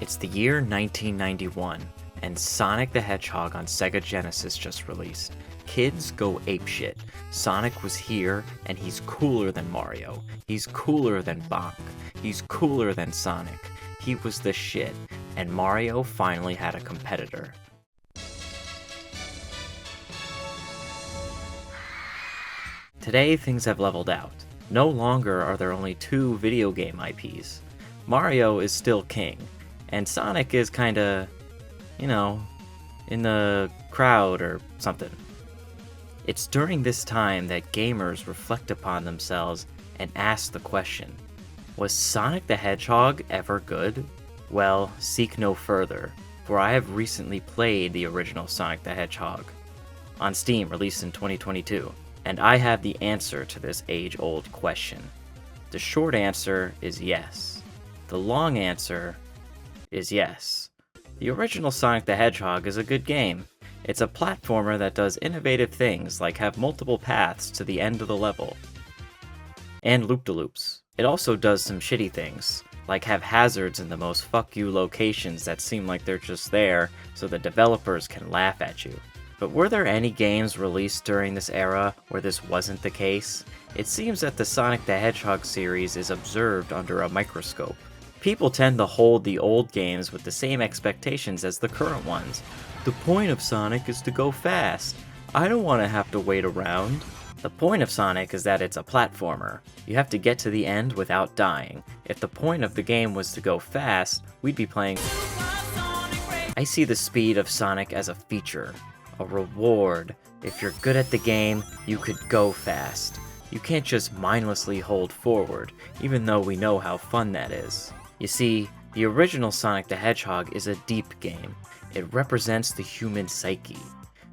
It's the year 1991, and Sonic the Hedgehog on Sega Genesis just released. Kids go apeshit. Sonic was here, and he's cooler than Mario. He's cooler than Bonk. He's cooler than Sonic. He was the shit, and Mario finally had a competitor. Today, things have leveled out. No longer are there only two video game IPs. Mario is still king, and Sonic is kinda, in the crowd or something. It's during this time that gamers reflect upon themselves and ask the question, was Sonic the Hedgehog ever good? Well, seek no further, for I have recently played the original Sonic the Hedgehog on Steam, released in 2022, and I have the answer to this age-old question. The short answer is yes. The long answer is yes. The original Sonic the Hedgehog is a good game. It's a platformer that does innovative things like have multiple paths to the end of the level, and loop-de-loops. It also does some shitty things, like have hazards in the most fuck you locations that seem like they're just there so the developers can laugh at you. But were there any games released during this era where this wasn't the case? It seems that the Sonic the Hedgehog series is observed under a microscope. People tend to hold the old games with the same expectations as the current ones. The point of Sonic is to go fast. I don't want to have to wait around. The point of Sonic is that it's a platformer. You have to get to the end without dying. If the point of the game was to go fast, we'd be playing. I see the speed of Sonic as a feature, a reward. If you're good at the game, you could go fast. You can't just mindlessly hold forward, even though we know how fun that is. You see, the original Sonic the Hedgehog is a deep game. It represents the human psyche.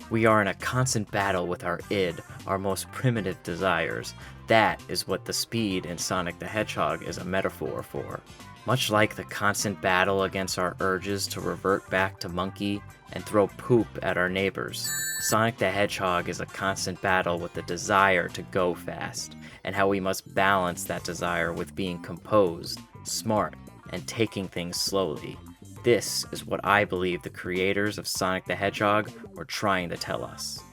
We are in a constant battle with our id, our most primitive desires. That is what the speed in Sonic the Hedgehog is a metaphor for. Much like the constant battle against our urges to revert back to monkey and throw poop at our neighbors, Sonic the Hedgehog is a constant battle with the desire to go fast, and how we must balance that desire with being composed, smart, and taking things slowly. This is what I believe the creators of Sonic the Hedgehog were trying to tell us.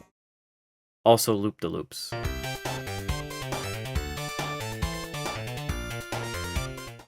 Also loop-de-loops.